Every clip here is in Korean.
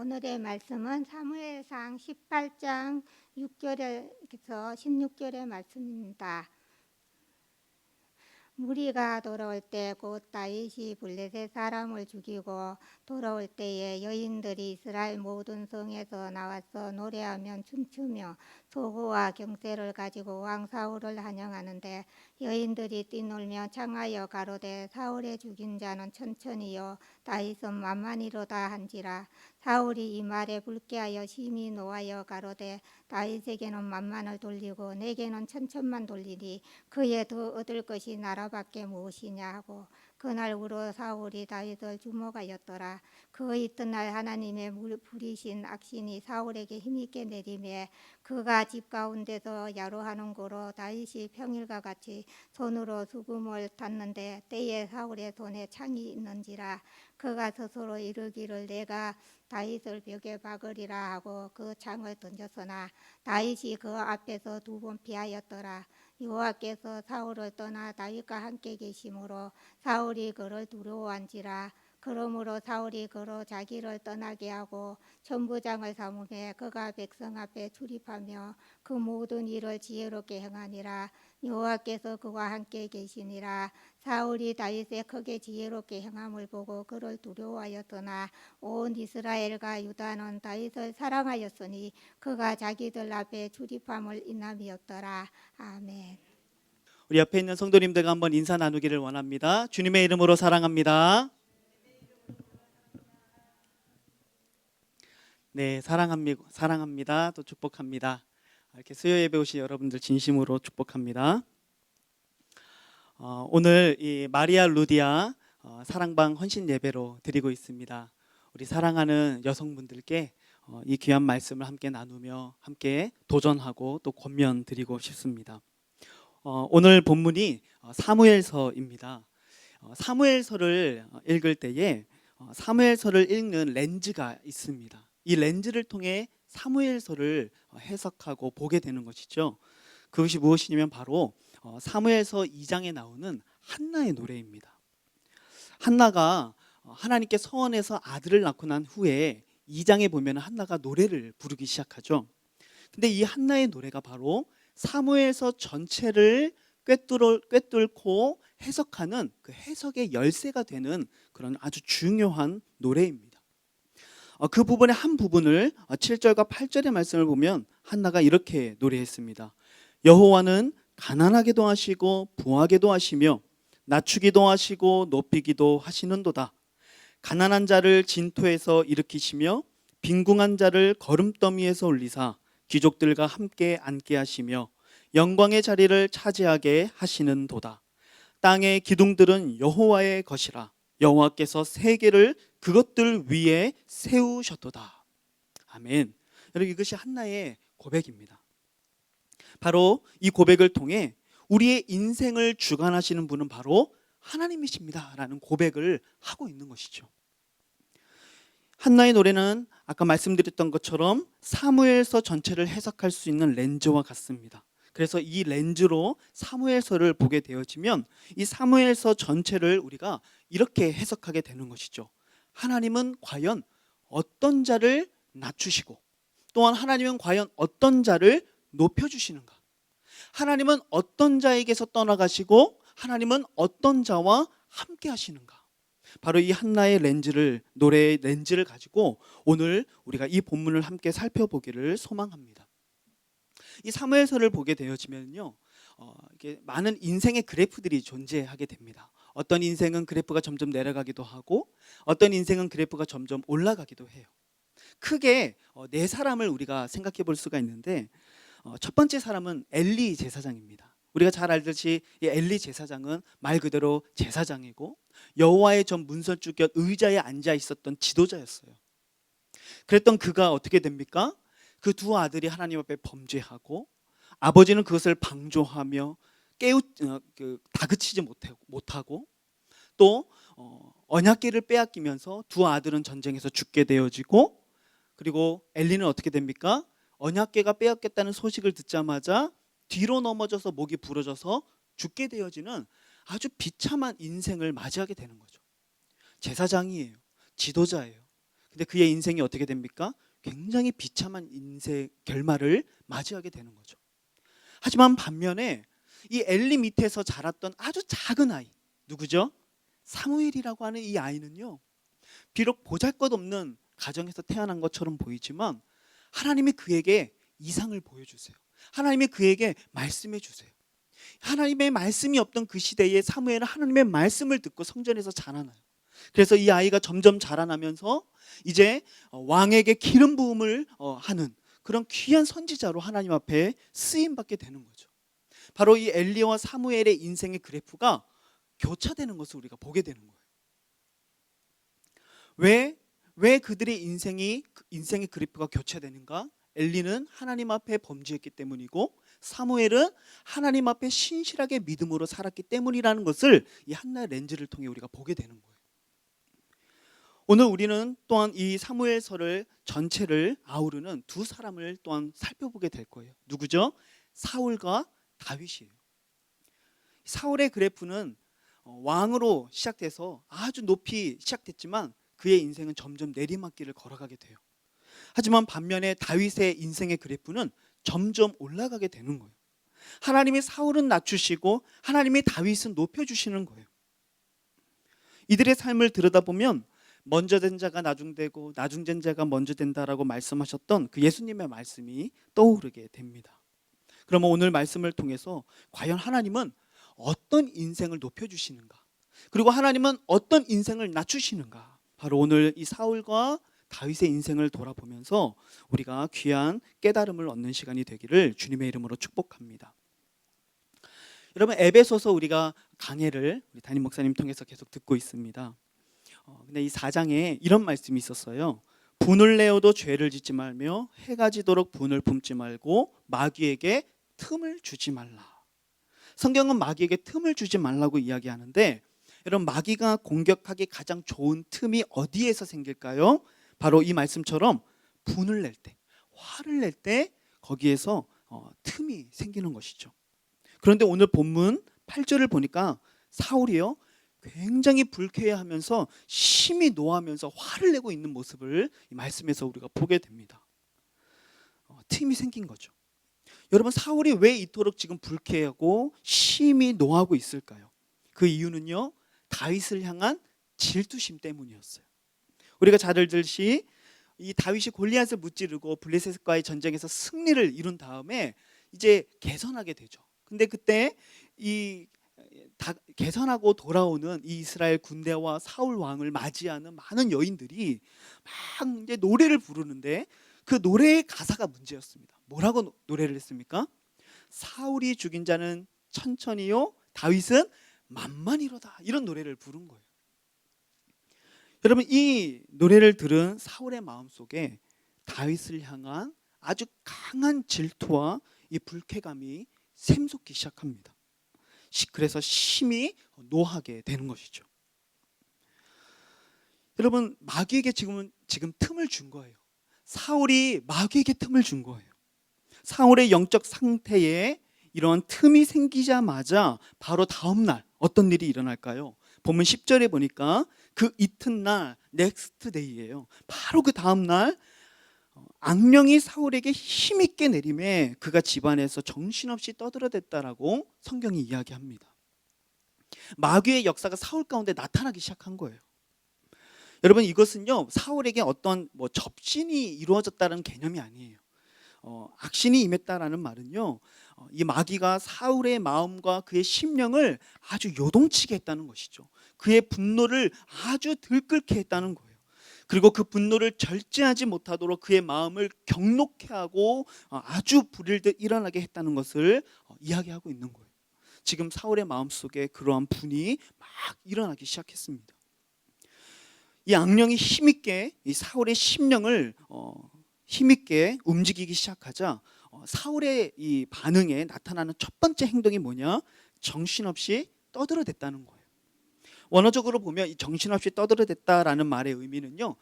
오늘의 말씀은 사무엘상 18장 6절에서 16절의 말씀입니다. 무리가 돌아올 때 곧 다윗이 블레셋 사람을 죽이고 돌아올 때에 여인들이 이스라엘 모든 성에서 나와서 노래하며 춤추며 소고와 경제를 가지고 왕 사울을 환영하는데 여인들이 뛰놀며 창하여 가로되 사울의 죽인 자는 천천히요 다윗은 만만히로다 한지라. 사울이 이 말에 불쾌하여 심히 노하여 가로되 다윗에게는 만만을 돌리고 내게는 천천만 돌리니 그에 더 얻을 것이 나라밖에 무엇이냐 하고 그날후로 사울이 다윗을 주목하였더라. 그 이튿날 하나님의 부리신 악신이 사울에게 힘있게 내림에 그가 집 가운데서 야로하는 고로 다윗이 평일과 같이 손으로 수금을 탔는데 때에 사울의 손에 창이 있는지라. 그가 스스로 이르기를 내가 다윗을 벽에 박으리라 하고 그 창을 던졌으나 다윗이 그 앞에서 2번 피하였더라. 여호와께서 사울을 떠나 다윗과 함께 계심으로 사울이 그를 두려워한지라. 그러므로 사울이 그로 자기를 떠나게 하고 천부장을 삼음에 그가 백성 앞에 출입하며 그 모든 일을 지혜롭게 행하니라. 여호와께서 그와 함께 계시니라. 사울이 다윗의 크게 지혜롭게 행함을 보고 그를 두려워하였으나 온 이스라엘과 유다는 다윗을 사랑하였으니 그가 자기들 앞에 출입함을 인함이었더라. 아멘. 우리 옆에 있는 성도님들과 한번 인사 나누기를 원합니다. 주님의 이름으로 사랑합니다. 네, 사랑합니다. 또 축복합니다. 이렇게 수요 예배 오신 여러분들 진심으로 축복합니다. 오늘 이 마리아 루디아 사랑방 헌신 예배로 드리고 있습니다. 우리 사랑하는 여성분들께 이 귀한 말씀을 함께 나누며 함께 도전하고 또 권면 드리고 싶습니다. 오늘 본문이 사무엘서입니다. 사무엘서를 읽을 때에 사무엘서를 읽는 렌즈가 있습니다. 이 렌즈를 통해 사무엘서를 해석하고 보게 되는 것이죠. 그것이 무엇이냐면 바로 사무엘서 2장에 나오는 한나의 노래입니다. 한나가 하나님께 서원해서 아들을 낳고 난 후에 2장에 보면 한나가 노래를 부르기 시작하죠. 근데 이 한나의 노래가 바로 사무엘서 전체를 꿰뚫고 해석하는 그 해석의 열쇠가 되는 그런 아주 중요한 노래입니다. 그 부분의 한 부분을 7절과 8절의 말씀을 보면 한나가 이렇게 노래했습니다. 여호와는 가난하게도 하시고 부하게도 하시며 낮추기도 하시고 높이기도 하시는도다. 가난한 자를 진토에서 일으키시며 빈궁한 자를 거름더미에서 올리사 귀족들과 함께 앉게 하시며 영광의 자리를 차지하게 하시는도다. 땅의 기둥들은 여호와의 것이라. 여호와께서 세계를 그것들 위에 세우셨도다. 아멘. 여러분, 이것이 한나의 고백입니다. 바로 이 고백을 통해 우리의 인생을 주관하시는 분은 바로 하나님이십니다 라는 고백을 하고 있는 것이죠. 한나의 노래는 아까 말씀드렸던 것처럼 사무엘서 전체를 해석할 수 있는 렌즈와 같습니다. 그래서 이 렌즈로 사무엘서를 보게 되어지면 이 사무엘서 전체를 우리가 이렇게 해석하게 되는 것이죠. 하나님은 과연 어떤 자를 낮추시고 또한 하나님은 과연 어떤 자를 높여주시는가? 하나님은 어떤 자에게서 떠나가시고 하나님은 어떤 자와 함께 하시는가? 바로 이 한나의 노래의 렌즈를 가지고 오늘 우리가 이 본문을 함께 살펴보기를 소망합니다. 이 사무엘서를 보게 되어지면요, 이게 많은 인생의 그래프들이 존재하게 됩니다. 어떤 인생은 그래프가 점점 내려가기도 하고 어떤 인생은 그래프가 점점 올라가기도 해요. 크게 네 사람을 우리가 생각해 볼 수가 있는데 첫 번째 사람은 엘리 제사장입니다. 우리가 잘 알듯이 이 엘리 제사장은 말 그대로 제사장이고 여호와의 전 문설주 곁 의자에 앉아 있었던 지도자였어요. 그랬던 그가 어떻게 됩니까? 그 두 아들이 하나님 앞에 범죄하고 아버지는 그것을 방조하며 다그치지 못하고 또 언약궤를 빼앗기면서 두 아들은 전쟁에서 죽게 되어지고 그리고 엘리는 어떻게 됩니까? 언약궤가 빼앗겼다는 소식을 듣자마자 뒤로 넘어져서 목이 부러져서 죽게 되어지는 아주 비참한 인생을 맞이하게 되는 거죠. 제사장이에요. 지도자예요. 근데 그의 인생이 어떻게 됩니까? 굉장히 비참한 인생 결말을 맞이하게 되는 거죠. 하지만 반면에 이 엘리 밑에서 자랐던 아주 작은 아이, 누구죠? 사무엘이라고 하는 이 아이는요, 비록 보잘것없는 가정에서 태어난 것처럼 보이지만 하나님이 그에게 이상을 보여주세요. 하나님이 그에게 말씀해 주세요. 하나님의 말씀이 없던 그 시대에 사무엘은 하나님의 말씀을 듣고 성전에서 자라나요. 그래서 이 아이가 점점 자라나면서 이제 왕에게 기름 부음을 하는 그런 귀한 선지자로 하나님 앞에 쓰임 받게 되는 거죠. 바로 이 엘리와 사무엘의 인생의 그래프가 교차되는 것을 우리가 보게 되는 거예요. 왜 그들의 인생의 그래프가 교차되는가? 엘리는 하나님 앞에 범죄했기 때문이고 사무엘은 하나님 앞에 신실하게 믿음으로 살았기 때문이라는 것을 이 한나의 렌즈를 통해 우리가 보게 되는 거예요. 오늘 우리는 또한 이 사무엘서를 전체를 아우르는 두 사람을 또한 살펴보게 될 거예요. 누구죠? 사울과 다윗이에요. 사울의 그래프는 왕으로 시작돼서 아주 높이 시작됐지만 그의 인생은 점점 내리막길을 걸어가게 돼요. 하지만 반면에 다윗의 인생의 그래프는 점점 올라가게 되는 거예요. 하나님이 사울은 낮추시고 하나님이 다윗은 높여주시는 거예요. 이들의 삶을 들여다보면 먼저 된 자가 나중되고 나중된 자가 먼저 된다라고 말씀하셨던 그 예수님의 말씀이 떠오르게 됩니다. 그러면 오늘 말씀을 통해서 과연 하나님은 어떤 인생을 높여주시는가? 그리고 하나님은 어떤 인생을 낮추시는가? 바로 오늘 이 사울과 다윗의 인생을 돌아보면서 우리가 귀한 깨달음을 얻는 시간이 되기를 주님의 이름으로 축복합니다. 여러분, 에베소서 우리가 강해를 우리 담임 목사님 통해서 계속 듣고 있습니다. 근데 이 4장에 이런 말씀이 있었어요. 분을 내어도 죄를 짓지 말며 해가 지도록 분을 품지 말고 마귀에게 틈을 주지 말라. 성경은 마귀에게 틈을 주지 말라고 이야기하는데, 여러분, 마귀가 공격하기 가장 좋은 틈이 어디에서 생길까요? 바로 이 말씀처럼 분을 낼 때, 화를 낼 때 거기에서 틈이 생기는 것이죠. 그런데 오늘 본문 8절을 보니까 사울이요, 굉장히 불쾌해하면서 심히 노하면서 화를 내고 있는 모습을 이 말씀에서 우리가 보게 됩니다. 틈이 생긴 거죠. 여러분, 사울이 왜 이토록 지금 불쾌하고 심히 노하고 있을까요? 그 이유는요, 다윗을 향한 질투심 때문이었어요. 우리가 잘 알듯이 이 다윗이 골리앗을 무찌르고 블레셋과의 전쟁에서 승리를 이룬 다음에 이제 개선하게 되죠. 근데 그때 이 개선하고 돌아오는 이 이스라엘 군대와 사울 왕을 맞이하는 많은 여인들이 막 이제 노래를 부르는데 그 노래의 가사가 문제였습니다. 뭐라고 노래를 했습니까? 사울이 죽인 자는 천천히요, 다윗은 만만히로다. 이런 노래를 부른 거예요. 여러분, 이 노래를 들은 사울의 마음속에 다윗을 향한 아주 강한 질투와 이 불쾌감이 샘솟기 시작합니다. 그래서 심히 노하게 되는 것이죠. 여러분, 마귀에게 지금 틈을 준 거예요. 사울이 마귀에게 틈을 준 거예요. 사울의 영적 상태에 이런 틈이 생기자마자 바로 다음 날 어떤 일이 일어날까요? 본문 10절에 보니까 그 이튿날 넥스트 데이예요. 바로 그 다음 날 악령이 사울에게 힘있게 내림에 그가 집안에서 정신없이 떠들어댔다라고 성경이 이야기합니다. 마귀의 역사가 사울 가운데 나타나기 시작한 거예요. 여러분, 이것은요, 사울에게 어떤 접신이 이루어졌다는 개념이 아니에요. 악신이 임했다라는 말은요, 이 마귀가 사울의 마음과 그의 심령을 아주 요동치게 했다는 것이죠. 그의 분노를 아주 들끓게 했다는 거예요. 그리고 그 분노를 절제하지 못하도록 그의 마음을 경록해 하고 아주 불일듯 일어나게 했다는 것을 이야기하고 있는 거예요. 지금 사울의 마음속에 그러한 분이 막 일어나기 시작했습니다. 이 악령이 힘있게 이 사울의 심령을 힘있게 움직이기 시작하자 사울의 이 반응에 나타나는 첫 번째 행동이 뭐냐? 정신없이 떠들어댔다는 거예요. 원어적으로 보면 이 정신없이 떠들어댔다라는 말의 의미는요,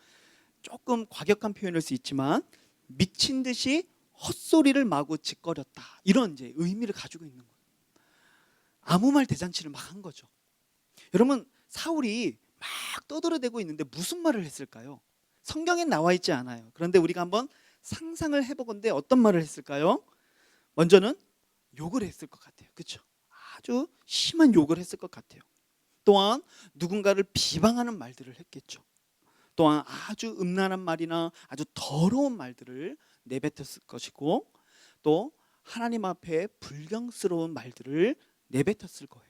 조금 과격한 표현일 수 있지만 미친 듯이 헛소리를 마구 짓거렸다, 이런 이제 의미를 가지고 있는 거예요. 아무 말 대잔치를 막 한 거죠. 여러분, 사울이 막 떠들어대고 있는데 무슨 말을 했을까요? 성경에 나와 있지 않아요. 그런데 우리가 한번 상상을 해보건대 어떤 말을 했을까요? 먼저는 욕을 했을 것 같아요. 그렇죠? 아주 심한 욕을 했을 것 같아요. 또한 누군가를 비방하는 말들을 했겠죠. 또한 아주 음란한 말이나 아주 더러운 말들을 내뱉었을 것이고, 또 하나님 앞에 불경스러운 말들을 내뱉었을 거예요.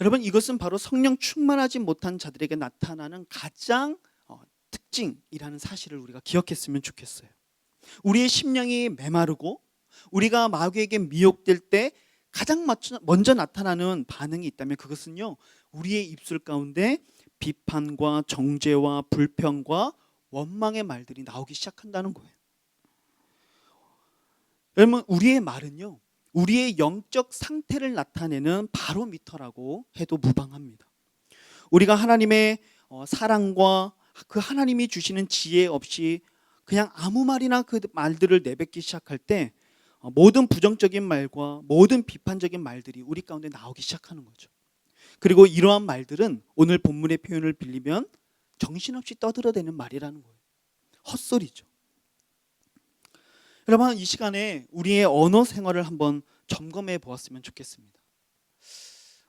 여러분, 이것은 바로 성령 충만하지 못한 자들에게 나타나는 가장 특징이라는 사실을 우리가 기억했으면 좋겠어요. 우리의 심령이 메마르고 우리가 마귀에게 미혹될 때 가장 먼저 나타나는 반응이 있다면 그것은요, 우리의 입술 가운데 비판과 정죄와 불평과 원망의 말들이 나오기 시작한다는 거예요. 여러분, 우리의 말은요, 우리의 영적 상태를 나타내는 바로미터라고 해도 무방합니다. 우리가 하나님의 사랑과 그 하나님이 주시는 지혜 없이 그냥 아무 말이나 그 말들을 내뱉기 시작할 때 모든 부정적인 말과 모든 비판적인 말들이 우리 가운데 나오기 시작하는 거죠. 그리고 이러한 말들은 오늘 본문의 표현을 빌리면 정신없이 떠들어대는 말이라는 거예요. 헛소리죠. 여러분, 이 시간에 우리의 언어 생활을 한번 점검해 보았으면 좋겠습니다.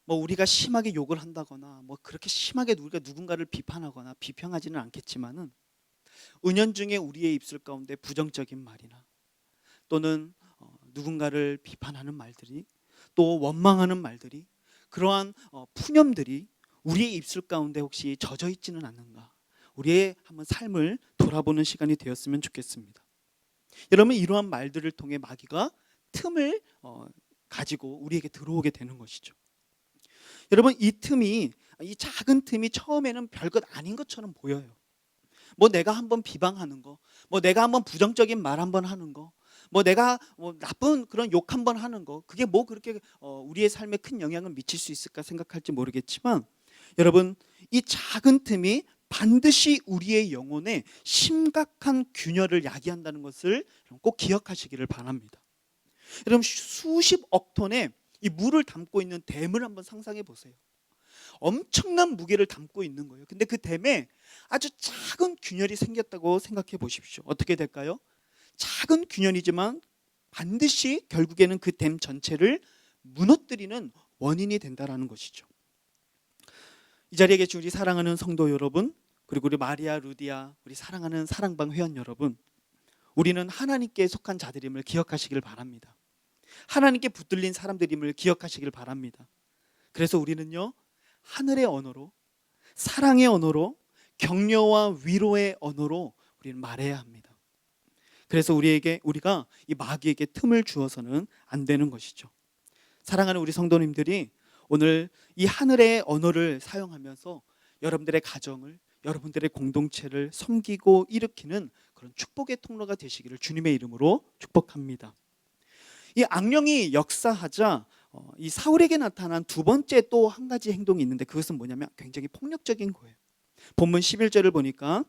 우리가 심하게 욕을 한다거나 그렇게 심하게 우리가 누군가를 비판하거나 비평하지는 않겠지만은 은연중에 우리의 입술 가운데 부정적인 말이나 또는 누군가를 비판하는 말들이, 또 원망하는 말들이, 그러한 푸념들이 우리의 입술 가운데 혹시 젖어 있지는 않는가, 우리의 한번 삶을 돌아보는 시간이 되었으면 좋겠습니다. 여러분, 이러한 말들을 통해 마귀가 틈을 가지고 우리에게 들어오게 되는 것이죠. 여러분, 이 작은 틈이 처음에는 별것 아닌 것처럼 보여요. 내가 한번 비방하는 거, 내가 한번 부정적인 말 한번 하는 거, 내가 나쁜 그런 욕 한번 하는 거, 그게 그렇게 우리의 삶에 큰 영향을 미칠 수 있을까 생각할지 모르겠지만, 여러분, 이 작은 틈이 반드시 우리의 영혼에 심각한 균열을 야기한다는 것을 꼭 기억하시기를 바랍니다. 여러분, 수십억 톤의 이 물을 담고 있는 댐을 한번 상상해 보세요. 엄청난 무게를 담고 있는 거예요. 근데 그 댐에 아주 작은 균열이 생겼다고 생각해 보십시오. 어떻게 될까요? 작은 균열이지만 반드시 결국에는 그 댐 전체를 무너뜨리는 원인이 된다는 것이죠. 이 자리에 계신 우리 사랑하는 성도 여러분, 그리고 우리 마리아 루디아, 우리 사랑하는 사랑방 회원 여러분, 우리는 하나님께 속한 자들임을 기억하시길 바랍니다. 하나님께 붙들린 사람들임을 기억하시길 바랍니다. 그래서 우리는요, 하늘의 언어로, 사랑의 언어로, 격려와 위로의 언어로 우리는 말해야 합니다. 그래서 우리가 이 마귀에게 틈을 주어서는 안 되는 것이죠. 사랑하는 우리 성도님들이 오늘 이 하늘의 언어를 사용하면서 여러분들의 가정을, 여러분들의 공동체를 섬기고 일으키는 그런 축복의 통로가 되시기를 주님의 이름으로 축복합니다. 이 악령이 역사하자 이 사울에게 나타난 두 번째 또 한 가지 행동이 있는데, 그것은 뭐냐면 굉장히 폭력적인 거예요. 본문 11절을 보니까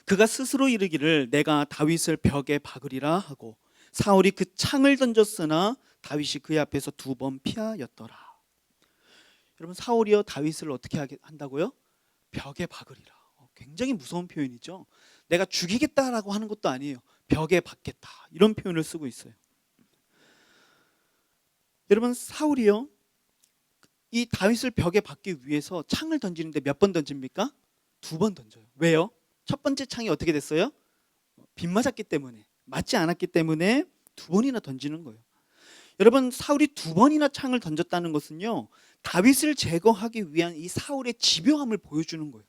그가 스스로 이르기를 내가 다윗을 벽에 박으리라 하고 사울이 그 창을 던졌으나 다윗이 그의 앞에서 두 번 피하였더라. 여러분, 사울이요 다윗을 어떻게 한다고요? 벽에 박으리라. 굉장히 무서운 표현이죠. 내가 죽이겠다라고 하는 것도 아니에요. 벽에 박겠다, 이런 표현을 쓰고 있어요. 여러분, 사울이요 이 다윗을 벽에 박기 위해서 창을 던지는데 몇 번 던집니까? 두 번 던져요. 왜요? 첫 번째 창이 어떻게 됐어요? 빗 맞았기 때문에, 맞지 않았기 때문에 두 번이나 던지는 거예요. 여러분, 사울이 두 번이나 창을 던졌다는 것은요, 다윗을 제거하기 위한 이 사울의 집요함을 보여주는 거예요.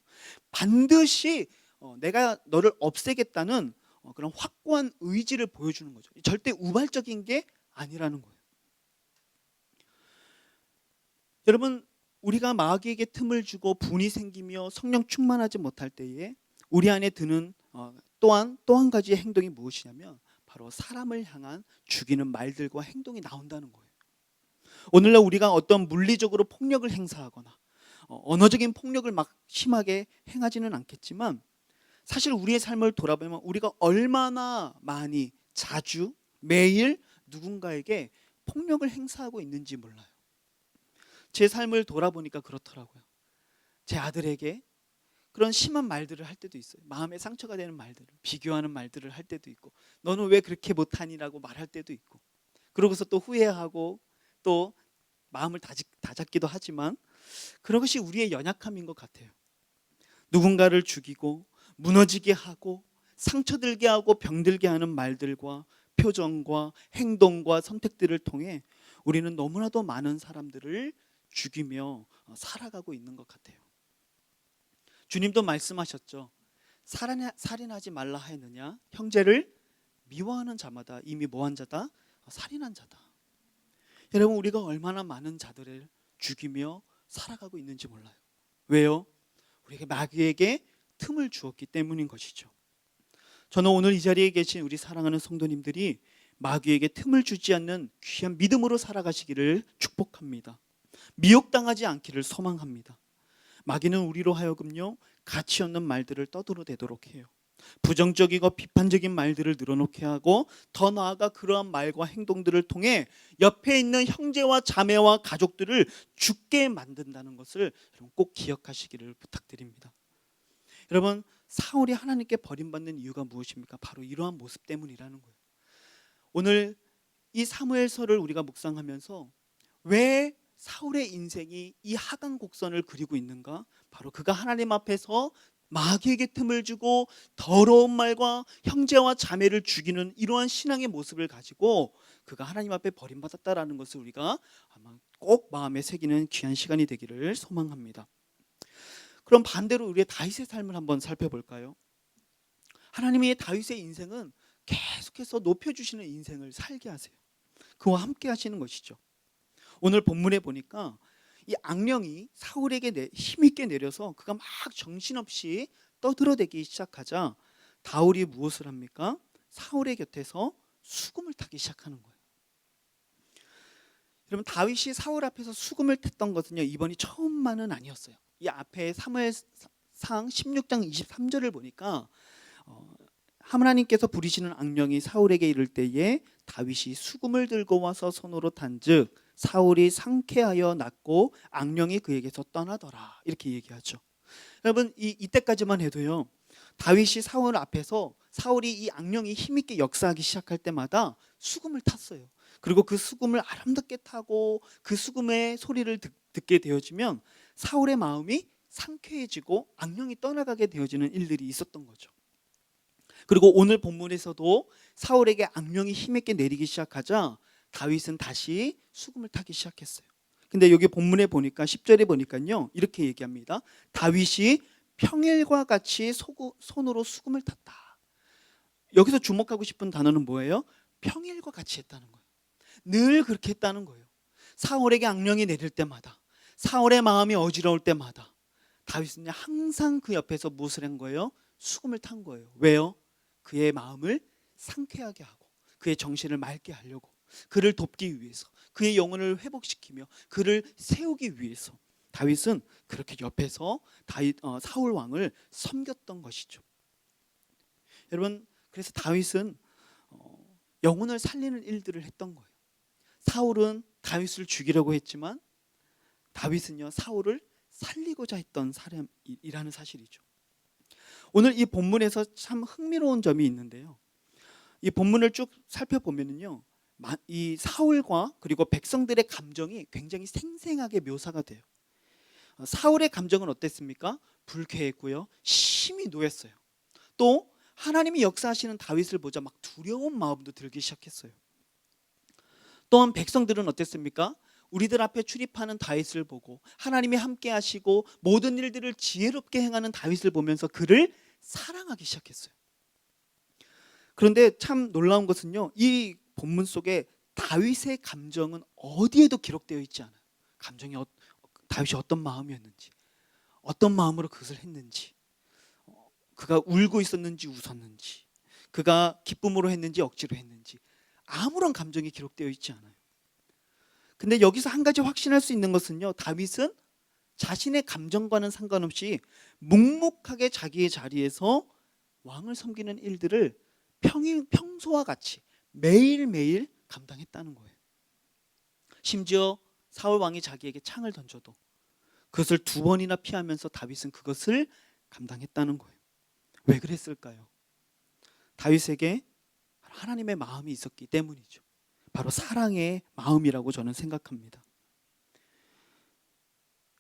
반드시 내가 너를 없애겠다는 그런 확고한 의지를 보여주는 거죠. 절대 우발적인 게 아니라는 거예요. 여러분, 우리가 마귀에게 틈을 주고 분이 생기며 성령 충만하지 못할 때에 우리 안에 드는 또한 또 한 가지의 행동이 무엇이냐면 바로 사람을 향한 죽이는 말들과 행동이 나온다는 거예요. 오늘날 우리가 어떤 물리적으로 폭력을 행사하거나 언어적인 폭력을 막 심하게 행하지는 않겠지만, 사실 우리의 삶을 돌아보면 우리가 얼마나 많이, 자주, 매일 누군가에게 폭력을 행사하고 있는지 몰라요. 제 삶을 돌아보니까 그렇더라고요. 제 아들에게 그런 심한 말들을 할 때도 있어요. 마음에 상처가 되는 말들을, 비교하는 말들을 할 때도 있고, 너는 왜 그렇게 못하니라고 말할 때도 있고, 그러고서 또 후회하고 또 마음을 다잡기도 하지만, 그런 것이 우리의 연약함인 것 같아요. 누군가를 죽이고 무너지게 하고 상처들게 하고 병들게 하는 말들과 표정과 행동과 선택들을 통해 우리는 너무나도 많은 사람들을 죽이며 살아가고 있는 것 같아요. 주님도 말씀하셨죠. 살인하지 말라 하였느냐? 형제를 미워하는 자마다 이미 뭐한 자다? 살인한 자다. 여러분, 우리가 얼마나 많은 자들을 죽이며 살아가고 있는지 몰라요. 왜요? 우리에게 마귀에게 틈을 주었기 때문인 것이죠. 저는 오늘 이 자리에 계신 우리 사랑하는 성도님들이 마귀에게 틈을 주지 않는 귀한 믿음으로 살아가시기를 축복합니다. 미혹당하지 않기를 소망합니다. 마귀는 우리로 하여금요, 가치 없는 말들을 떠들어대도록 해요. 부정적이고 비판적인 말들을 늘어놓게 하고, 더 나아가 그러한 말과 행동들을 통해 옆에 있는 형제와 자매와 가족들을 죽게 만든다는 것을 여러분 꼭 기억하시기를 부탁드립니다. 여러분, 사울이 하나님께 버림받는 이유가 무엇입니까? 바로 이러한 모습 때문이라는 거예요. 오늘 이 사무엘서를 우리가 묵상하면서 왜 사울의 인생이 이 하강 곡선을 그리고 있는가? 바로 그가 하나님 앞에서 마귀에게 틈을 주고 더러운 말과 형제와 자매를 죽이는 이러한 신앙의 모습을 가지고 그가 하나님 앞에 버림받았다라는 것을 우리가 아마 꼭 마음에 새기는 귀한 시간이 되기를 소망합니다. 그럼 반대로 우리의 다윗의 삶을 한번 살펴볼까요? 하나님이 다윗의 인생은 계속해서 높여주시는 인생을 살게 하세요. 그와 함께 하시는 것이죠. 오늘 본문에 보니까 이 악령이 사울에게 힘있게 내려서 그가 막 정신없이 떠들어대기 시작하자 다윗이 무엇을 합니까? 사울의 곁에서 수금을 타기 시작하는 거예요. 여러분, 다윗이 사울 앞에서 수금을 탔던 것은요, 이번이 처음만은 아니었어요. 이 앞에 사무엘상 16장 23절을 보니까 하나님께서 부리시는 악령이 사울에게 이를 때에 다윗이 수금을 들고 와서 손으로 탄즉 사울이 상쾌하여 낫고 악령이 그에게서 떠나더라, 이렇게 얘기하죠. 여러분, 이때까지만 해도요, 다윗이 사울 앞에서 사울이 이 악령이 힘있게 역사하기 시작할 때마다 수금을 탔어요. 그리고 그 수금을 아름답게 타고 그 수금의 소리를 듣게 되어지면 사울의 마음이 상쾌해지고 악령이 떠나가게 되어지는 일들이 있었던 거죠. 그리고 오늘 본문에서도 사울에게 악령이 힘있게 내리기 시작하자 다윗은 다시 수금을 타기 시작했어요. 근데 여기 본문에 보니까 10절에 보니까요, 이렇게 얘기합니다. 다윗이 평일과 같이 손으로 수금을 탔다. 여기서 주목하고 싶은 단어는 뭐예요? 평일과 같이 했다는 거예요. 늘 그렇게 했다는 거예요. 사울에게 악령이 내릴 때마다, 사울의 마음이 어지러울 때마다 다윗은 항상 그 옆에서 무엇을 한 거예요? 수금을 탄 거예요. 왜요? 그의 마음을 상쾌하게 하고 그의 정신을 맑게 하려고, 그를 돕기 위해서, 그의 영혼을 회복시키며 그를 세우기 위해서 다윗은 그렇게 옆에서 사울 왕을 섬겼던 것이죠. 여러분, 그래서 다윗은 영혼을 살리는 일들을 했던 거예요. 사울은 다윗을 죽이려고 했지만 다윗은요, 사울을 살리고자 했던 사람이라는 사실이죠. 오늘 이 본문에서 참 흥미로운 점이 있는데요, 이 본문을 쭉 살펴보면요, 이 사울과 그리고 백성들의 감정이 굉장히 생생하게 묘사가 돼요. 사울의 감정은 어땠습니까? 불쾌했고요, 심히 노했어요. 또 하나님이 역사하시는 다윗을 보자 막 두려운 마음도 들기 시작했어요. 또한 백성들은 어땠습니까? 우리들 앞에 출입하는 다윗을 보고 하나님이 함께 하시고 모든 일들을 지혜롭게 행하는 다윗을 보면서 그를 사랑하기 시작했어요. 그런데 참 놀라운 것은요, 이 본문 속에 다윗의 감정은 어디에도 기록되어 있지 않아요. 감정이 다윗이 어떤 마음이었는지, 어떤 마음으로 그것을 했는지, 그가 울고 있었는지 웃었는지, 그가 기쁨으로 했는지 억지로 했는지, 아무런 감정이 기록되어 있지 않아요. 근데 여기서 한 가지 확신할 수 있는 것은요, 다윗은 자신의 감정과는 상관없이 묵묵하게 자기의 자리에서 왕을 섬기는 일들을 평소와 같이 매일매일 감당했다는 거예요. 심지어 사울 왕이 자기에게 창을 던져도 그것을 2번이나 피하면서 다윗은 그것을 감당했다는 거예요. 왜 그랬을까요? 다윗에게 하나님의 마음이 있었기 때문이죠. 바로 사랑의 마음이라고 저는 생각합니다.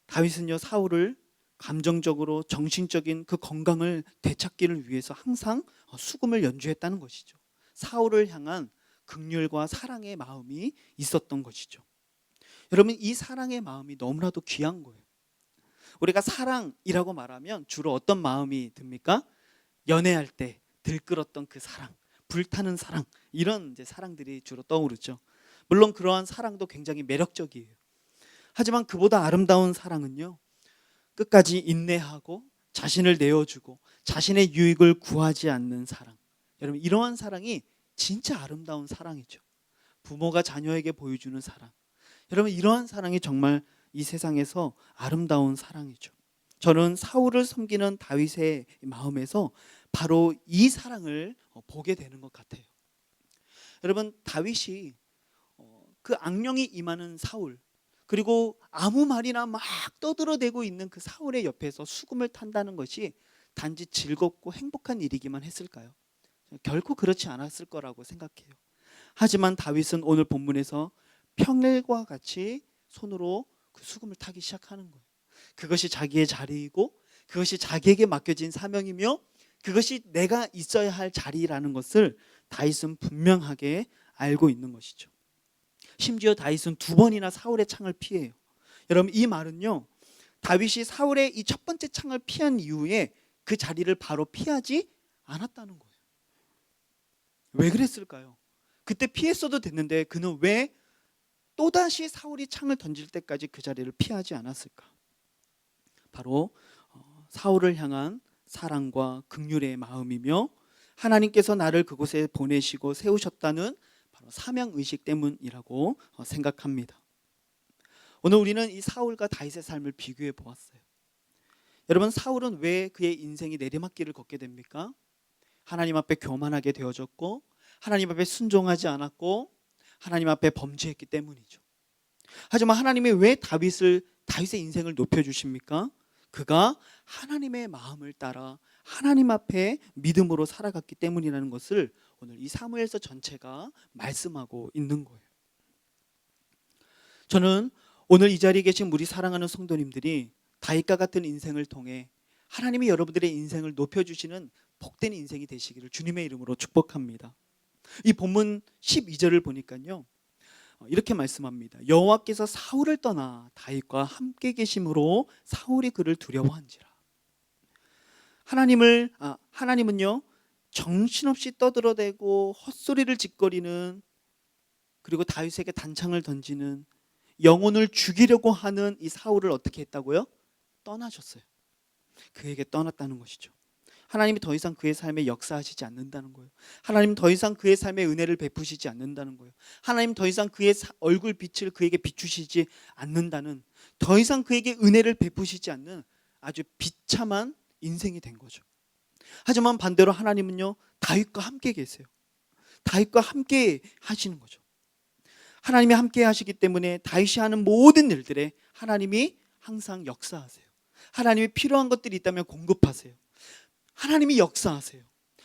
다윗은요, 사울을 감정적으로 정신적인 그 건강을 되찾기를 위해서 항상 수금을 연주했다는 것이죠. 사울을 향한 긍휼과 사랑의 마음이 있었던 것이죠. 여러분, 이 사랑의 마음이 너무나도 귀한 거예요. 우리가 사랑이라고 말하면 주로 어떤 마음이 듭니까? 연애할 때 들끓었던 그 사랑, 불타는 사랑, 이런 이제 사랑들이 주로 떠오르죠. 물론 그러한 사랑도 굉장히 매력적이에요. 하지만 그보다 아름다운 사랑은요, 끝까지 인내하고 자신을 내어주고 자신의 유익을 구하지 않는 사랑. 여러분, 이러한 사랑이 진짜 아름다운 사랑이죠. 부모가 자녀에게 보여주는 사랑. 여러분, 이러한 사랑이 정말 이 세상에서 아름다운 사랑이죠. 저는 사울을 섬기는 다윗의 마음에서 바로 이 사랑을 보게 되는 것 같아요. 여러분, 다윗이 그 악령이 임하는 사울, 그리고 아무 말이나 막 떠들어대고 있는 그 사울의 옆에서 수금을 탄다는 것이 단지 즐겁고 행복한 일이기만 했을까요? 결코 그렇지 않았을 거라고 생각해요. 하지만 다윗은 오늘 본문에서 평일과 같이 손으로 그 수금을 타기 시작하는 거예요. 그것이 자기의 자리이고 그것이 자기에게 맡겨진 사명이며 그것이 내가 있어야 할 자리라는 것을 다윗은 분명하게 알고 있는 것이죠. 심지어 다윗은 2번이나 사울의 창을 피해요. 여러분, 이 말은요, 다윗이 사울의 이 첫 번째 창을 피한 이후에 그 자리를 바로 피하지 않았다는 거예요. 왜 그랬을까요? 그때 피했어도 됐는데 그는 왜 또다시 사울이 창을 던질 때까지 그 자리를 피하지 않았을까? 바로 사울을 향한 사랑과 긍휼의 마음이며 하나님께서 나를 그곳에 보내시고 세우셨다는 바로 사명의식 때문이라고 생각합니다. 오늘 우리는 이 사울과 다윗의 삶을 비교해 보았어요. 여러분, 사울은 왜 그의 인생이 내리막길을 걷게 됩니까? 하나님 앞에 교만하게 되어졌고 하나님 앞에 순종하지 않았고 하나님 앞에 범죄했기 때문이죠. 하지만 하나님이 왜 다윗의 인생을 높여주십니까? 그가 하나님의 마음을 따라 하나님 앞에 믿음으로 살아갔기 때문이라는 것을 오늘 이 사무엘서 전체가 말씀하고 있는 거예요. 저는 오늘 이 자리에 계신 우리 사랑하는 성도님들이 다윗과 같은 인생을 통해 하나님이 여러분들의 인생을 높여주시는 복된 인생이 되시기를 주님의 이름으로 축복합니다. 이 본문 12절을 보니까요, 이렇게 말씀합니다. 여호와께서 사울을 떠나 다윗과 함께 계심으로 사울이 그를 두려워한지라. 하나님은요, 정신없이 떠들어대고 헛소리를 짓거리는, 그리고 다윗에게 단창을 던지는, 영혼을 죽이려고 하는 이 사울을 어떻게 했다고요? 떠나셨어요. 그에게 떠났다는 것이죠. 하나님이 더 이상 그의 삶에 역사하시지 않는다는 거예요. 하나님 더 이상 그의 삶에 은혜를 베푸시지 않는다는 거예요. 하나님 더 이상 그의 얼굴 빛을 그에게 비추시지 않는다는, 더 이상 그에게 은혜를 베푸시지 않는 아주 비참한 인생이 된 거죠. 하지만 반대로 하나님은요, 다윗과 함께 계세요. 다윗과 함께 하시는 거죠. 하나님이 함께 하시기 때문에 다윗이 하는 모든 일들에 하나님이 항상 역사하세요. 하나님이 필요한 것들이 있다면 공급하세요. 하나님이 역사하세요.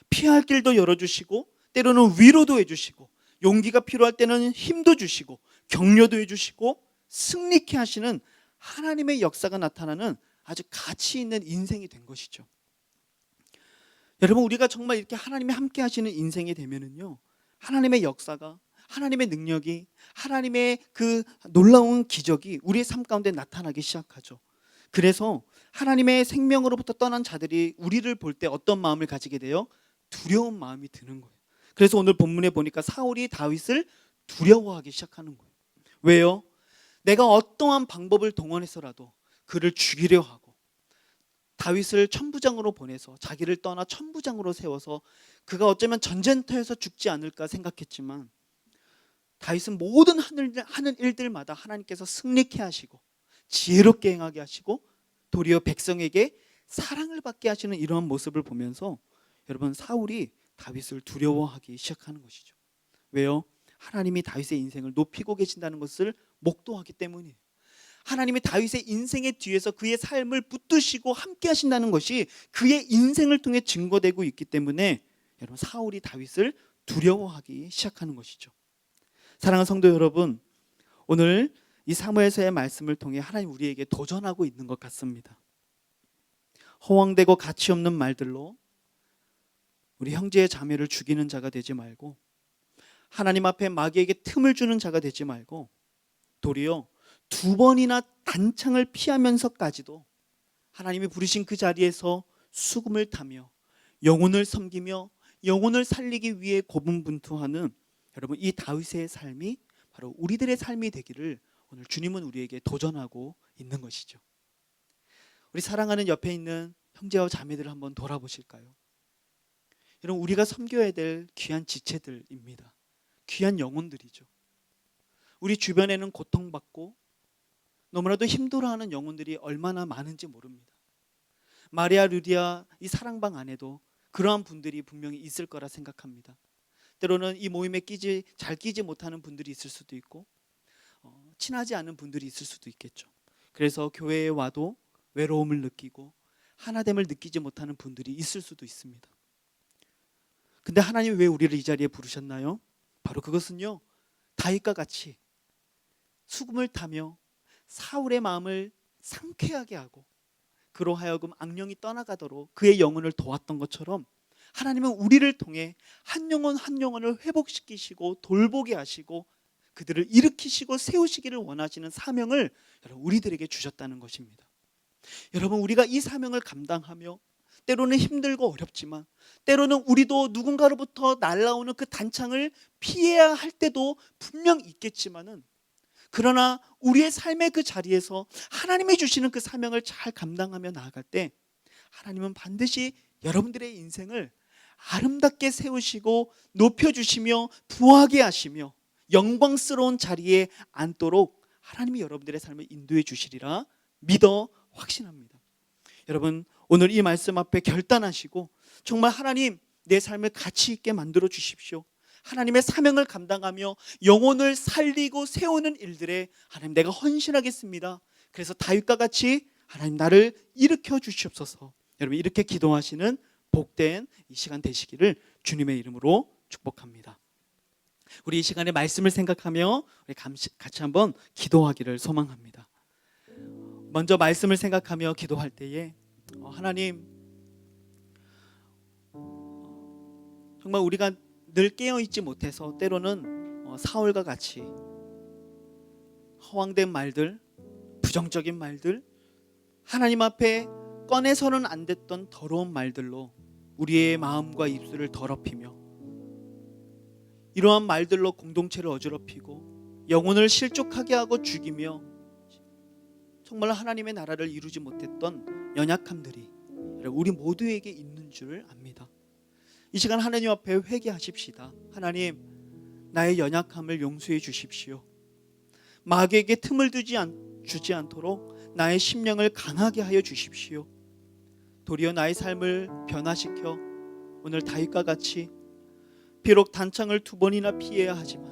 피할 길도 열어주시고 때로는 위로도 해주시고 용기가 필요할 때는 힘도 주시고 격려도 해주시고 승리케 하시는 하나님의 역사가 나타나는 아주 가치 있는 인생이 된 것이죠. 여러분, 우리가 정말 이렇게 하나님이 함께 하시는 인생이 되면은요, 하나님의 역사가, 하나님의 능력이, 하나님의 그 놀라운 기적이 우리의 삶 가운데 나타나기 시작하죠. 그래서 하나님의 생명으로부터 떠난 자들이 우리를 볼 때 어떤 마음을 가지게 돼요? 두려운 마음이 드는 거예요. 그래서 오늘 본문에 보니까 사울이 다윗을 두려워하기 시작하는 거예요. 왜요? 내가 어떠한 방법을 동원해서라도 그를 죽이려 하고 다윗을 천부장으로 보내서 자기를 떠나 천부장으로 세워서 그가 어쩌면 전쟁터에서 죽지 않을까 생각했지만 다윗은 모든 하는 일들마다 하나님께서 승리케 하시고 지혜롭게 행하게 하시고 도리어 백성에게 사랑을 받게 하시는 이러한 모습을 보면서 여러분, 사울이 다윗을 두려워하기 시작하는 것이죠. 왜요? 하나님이 다윗의 인생을 높이고 계신다는 것을 목도하기 때문이에요. 하나님이 다윗의 인생의 뒤에서 그의 삶을 붙드시고 함께 하신다는 것이 그의 인생을 통해 증거되고 있기 때문에 여러분, 사울이 다윗을 두려워하기 시작하는 것이죠. 사랑하는 성도 여러분, 오늘 이 사무엘서의 말씀을 통해 하나님 우리에게 도전하고 있는 것 같습니다. 허황되고 가치 없는 말들로 우리 형제의 자매를 죽이는 자가 되지 말고, 하나님 앞에 마귀에게 틈을 주는 자가 되지 말고, 도리어 2번이나 단창을 피하면서까지도 하나님이 부르신 그 자리에서 수금을 타며 영혼을 섬기며 영혼을 살리기 위해 고분분투하는 여러분, 이 다윗의 삶이 바로 우리들의 삶이 되기를 오늘 주님은 우리에게 도전하고 있는 것이죠. 우리 사랑하는 옆에 있는 형제와 자매들을 한번 돌아보실까요? 여러분, 우리가 섬겨야 될 귀한 지체들입니다. 귀한 영혼들이죠. 우리 주변에는 고통받고 너무나도 힘들어하는 영혼들이 얼마나 많은지 모릅니다. 마리아, 루디아 이 사랑방 안에도 그러한 분들이 분명히 있을 거라 생각합니다. 때로는 이 모임에 잘 끼지 못하는 분들이 있을 수도 있고, 친하지 않은 분들이 있을 수도 있겠죠. 그래서 교회에 와도 외로움을 느끼고 하나됨을 느끼지 못하는 분들이 있을 수도 있습니다. 근데 하나님이 왜 우리를 이 자리에 부르셨나요? 바로 그것은요, 다윗과 같이 수금을 타며 사울의 마음을 상쾌하게 하고 그로 하여금 악령이 떠나가도록 그의 영혼을 도왔던 것처럼, 하나님은 우리를 통해 한 영혼 한 영혼을 회복시키시고 돌보게 하시고 그들을 일으키시고 세우시기를 원하시는 사명을 여러분, 우리들에게 주셨다는 것입니다. 여러분, 우리가 이 사명을 감당하며 때로는 힘들고 어렵지만, 때로는 우리도 누군가로부터 날아오는 그 단창을 피해야 할 때도 분명 있겠지만은, 그러나 우리의 삶의 그 자리에서 하나님이 주시는 그 사명을 잘 감당하며 나아갈 때 하나님은 반드시 여러분들의 인생을 아름답게 세우시고 높여주시며 부하게 하시며 영광스러운 자리에 앉도록 하나님이 여러분들의 삶을 인도해 주시리라 믿어 확신합니다. 여러분, 오늘 이 말씀 앞에 결단하시고 정말 하나님, 내 삶을 가치 있게 만들어 주십시오. 하나님의 사명을 감당하며 영혼을 살리고 세우는 일들에 하나님, 내가 헌신하겠습니다. 그래서 다윗과 같이 하나님, 나를 일으켜 주시옵소서. 여러분, 이렇게 기도하시는 복된 이 시간 되시기를 주님의 이름으로 축복합니다. 우리 이 시간에 말씀을 생각하며 우리 같이 한번 기도하기를 소망합니다. 먼저 말씀을 생각하며 기도할 때에 하나님, 정말 우리가 늘 깨어있지 못해서 때로는 사울과 같이 허황된 말들, 부정적인 말들, 하나님 앞에 꺼내서는 안 됐던 더러운 말들로 우리의 마음과 입술을 더럽히며, 이러한 말들로 공동체를 어지럽히고 영혼을 실족하게 하고 죽이며 정말 하나님의 나라를 이루지 못했던 연약함들이 우리 모두에게 있는 줄 압니다. 이 시간 하나님 앞에 회개하십시다. 하나님, 나의 연약함을 용서해 주십시오. 마귀에게 틈을 주지 않도록 나의 심령을 강하게 하여 주십시오. 도리어 나의 삶을 변화시켜 오늘 다윗과 같이 비록 단창을 2번이나 피해야 하지만,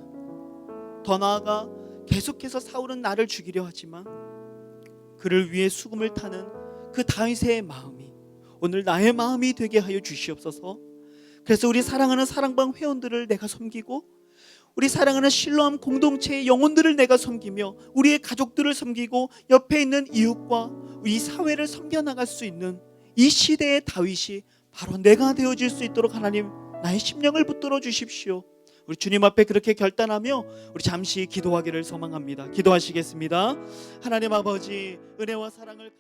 더 나아가 계속해서 사울은 나를 죽이려 하지만 그를 위해 수금을 타는 그 다윗의 마음이 오늘 나의 마음이 되게 하여 주시옵소서. 그래서 우리 사랑하는 사랑방 회원들을 내가 섬기고, 우리 사랑하는 실로암 공동체의 영혼들을 내가 섬기며 우리의 가족들을 섬기고 옆에 있는 이웃과 우리 사회를 섬겨나갈 수 있는 이 시대의 다윗이 바로 내가 되어질 수 있도록 하나님, 나의 심령을 붙들어 주십시오. 우리 주님 앞에 그렇게 결단하며 우리 잠시 기도하기를 소망합니다. 기도하시겠습니다. 하나님 아버지, 은혜와 사랑을